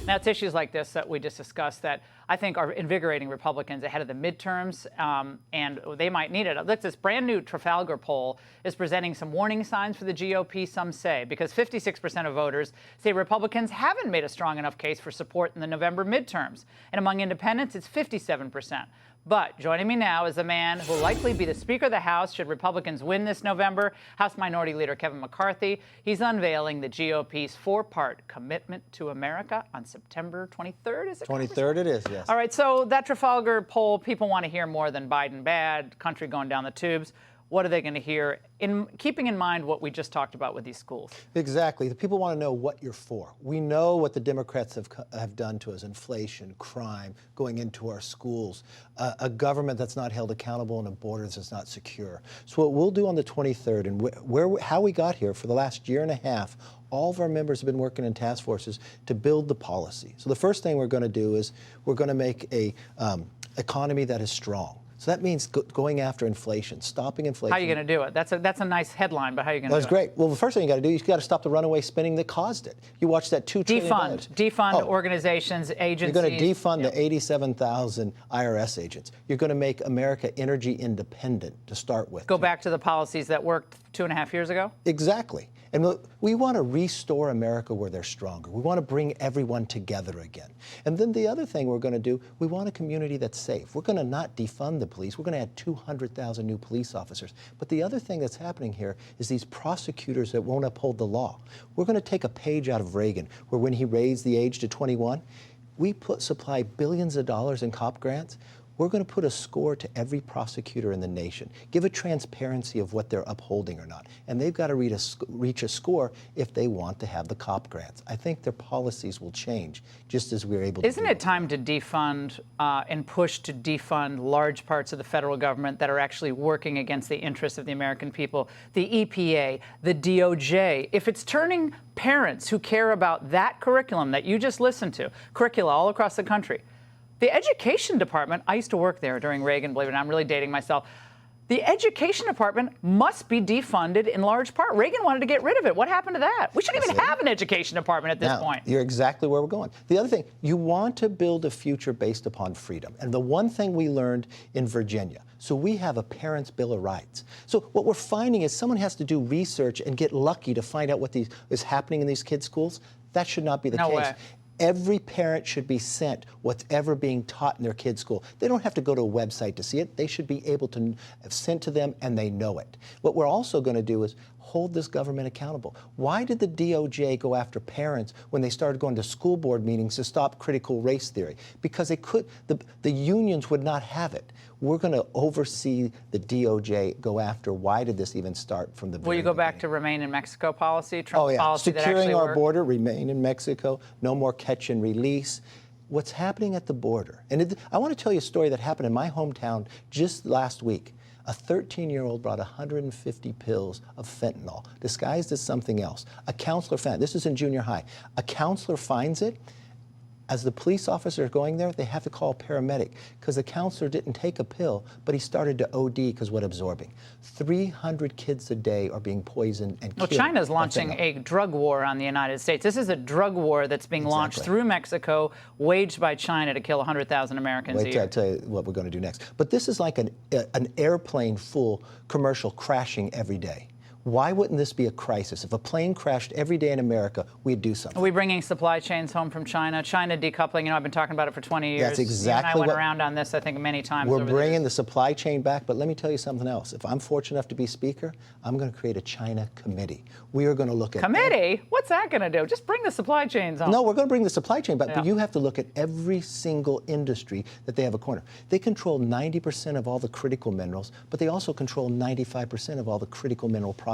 Now, it's issues like this that we just discussed that I think are invigorating Republicans ahead of the midterms, and they might need it. Look, this brand new Trafalgar poll is presenting some warning signs for the GOP, some say, because 56% of voters say Republicans haven't made a strong enough case for support in the November midterms. And among independents, it's 57%. But joining me now is the man who will likely be the Speaker of the House should Republicans win this November, House Minority Leader Kevin McCarthy. He's unveiling the GOP's four-part commitment to America on September 23rd, is it? 23rd it is, yes. All right, so that Trafalgar poll, people want to hear more than Biden bad, country going down the tubes. What are they going to hear, in keeping in mind what we just talked about with these schools? Exactly. The people want to know what you're for. We know what the Democrats have done to us: inflation, crime, going into our schools, a government that's not held accountable, and a border that's not secure. So what we'll do on the 23rd, and how we got here for the last year and a half, all of our members have been working in task forces to build the policy. So the first thing we're going to do is we're going to make a economy that is strong. So that means going after inflation, stopping inflation. How are you going to do it? That's a nice headline, but how are you going to do it? That's great. Well, the first thing you got to do is you got to stop the runaway spending that caused it. You watch that $2 trillion. Defund organizations, agencies. You're going to defund the 87,000 IRS agents. You're going to make America energy independent to start with. Go back to the policies that worked 2.5 years ago? Exactly. And look, we want to restore America where they're stronger. We want to bring everyone together again. And then the other thing we're going to do, we want a community that's safe. We're going to not defund the police. We're going to add 200,000 new police officers. But the other thing that's happening here is these prosecutors that won't uphold the law. We're going to take a page out of Reagan, where when he raised the age to 21, we supply billions of dollars in cop grants. We're going to put a score to every prosecutor in the nation, give a transparency of what they're upholding or not. And they've got to reach a score if they want to have the cop grants. I think their policies will change, just as we're able to. Isn't it time to defund and push to defund large parts of the federal government that are actually working against the interests of the American people? The EPA, the DOJ. If it's turning parents who care about that curriculum that you just listened to, curricula all across the country, the education department, I used to work there during Reagan, believe it or not, I'm really dating myself. The education department must be defunded in large part. Reagan wanted to get rid of it. What happened to that? We shouldn't even have an education department at this point. You're exactly where we're going. The other thing, you want to build a future based upon freedom. And the one thing we learned in Virginia, so we have a Parents' Bill of Rights. So what we're finding is someone has to do research and get lucky to find out what is happening in these kids' schools. That should not be the case. No way. Every parent should be sent whatever being taught in their kid's school. They don't have to go to a website to see it. They should be able to have sent to them, and they know it. What we're also going to do is hold this government accountable. Why did the DOJ go after parents when they started going to school board meetings to stop critical race theory? Because the unions would not have it. We're going to oversee the DOJ go after why did this even start from the beginning. Will you go back to remain in Mexico policy? Trump's policy that securing actually our worked? border, remain in Mexico, no more catch and release. What's happening at the border? And I want to tell you a story that happened in my hometown just last week. A 13-year-old brought 150 pills of fentanyl, disguised as something else. A counselor found it. This is in junior high. A counselor finds it. As the police officer is going there, they have to call a paramedic because the counselor didn't take a pill, but he started to OD because what absorbing. 300 kids a day are being poisoned and killed. Well, China's launching a drug war on the United States. This is a drug war that's being launched through Mexico, waged by China to kill 100,000 Americans a year. Wait till I tell you what we're going to do next. But this is like an airplane full commercial crashing every day. Why wouldn't this be a crisis? If a plane crashed every day in America, we'd do something. Are we bringing supply chains home from China? China decoupling, I've been talking about it for 20 years. That's exactly I went around on this, I think, many times. We're bringing the supply chain back, but let me tell you something else. If I'm fortunate enough to be Speaker, I'm going to create a China committee. We are going to look at... Committee? What's that going to do? Just bring the supply chains home. No, we're going to bring the supply chain back, but you have to look at every single industry that they have a corner. They control 90% of all the critical minerals, but they also control 95% of all the critical mineral processing.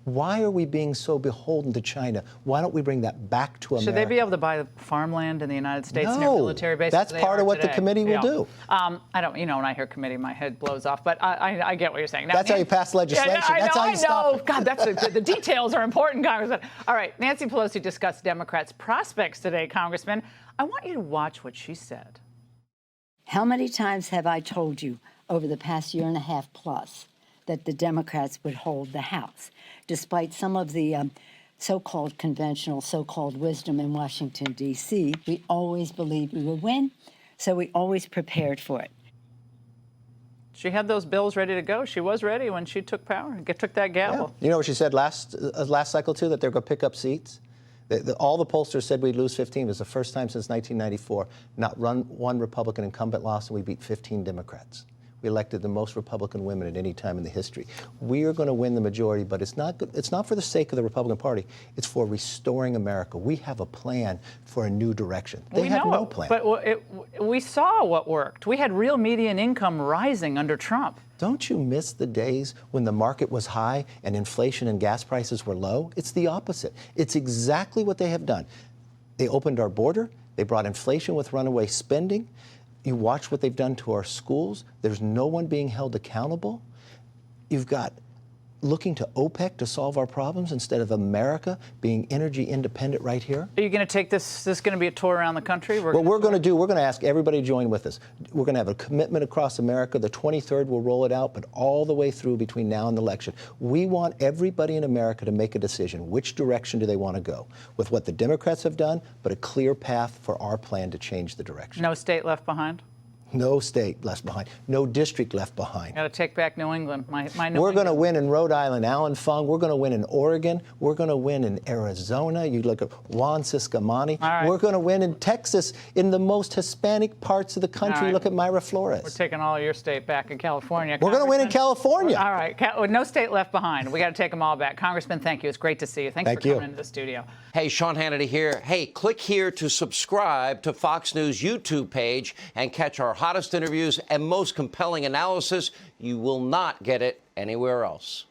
Why are we being so beholden to China? Why don't we bring that back to America? Should they be able to buy farmland in the United States no, near military bases? That's part of what the committee will do. I don't, when I hear committee, my head blows off, but I get what you're saying. Now, that's how you pass legislation. Yeah, that's how you stop it. God, the details are important, Congressman. All right, Nancy Pelosi discussed Democrats' prospects today, Congressman. I want you to watch what she said. How many times have I told you over the past year and a half plus that the Democrats would hold the House, despite some of the so-called conventional, so-called wisdom in Washington, D.C. We always believed we would win, so we always prepared for it. She had those bills ready to go. She was ready when she took power, took that gavel. Yeah. You know what she said last cycle, too, that they're going to pick up seats? All the pollsters said we'd lose 15. It was the first time since 1994. Not one Republican incumbent lost, and we beat 15 Democrats. We elected the most Republican women at any time in the history. We are going to win the majority, but it's not for the sake of the Republican Party. It's for restoring America. We have a plan for a new direction. They have no plan. But we saw what worked. We had real median income rising under Trump. Don't you miss the days when the market was high and inflation and gas prices were low? It's the opposite. It's exactly what they have done. They opened our border. They brought inflation with runaway spending. You watch what they've done to our schools. There's no one being held accountable. You've got looking to OPEC to solve our problems instead of America being energy independent right here. Are you going to take this? This is going to be a tour around the country? What we're going to ask everybody to join with us. We're going to have a commitment across America. The 23rd we'll roll it out, but all the way through between now and the election. We want everybody in America to make a decision. Which direction do they want to go? With what the Democrats have done, but a clear path for our plan to change the direction. No state left behind? No state left behind. No district left behind. Got to take back New England. We're going to win in Rhode Island, Alan Fung. We're going to win in Oregon. We're going to win in Arizona. You look at Juan Ciscomani. Right. We're going to win in Texas, in the most Hispanic parts of the country. Right. Look at Mayra Flores. We're taking all of your state back in California. We're going to win in California. All right. No state left behind. We got to take them all back. Congressman, thank you. It's great to see you. Thanks for coming into the studio. Hey, Sean Hannity here. Hey, click here to subscribe to Fox News YouTube page and catch our hottest interviews and most compelling analysis. You will not get it anywhere else.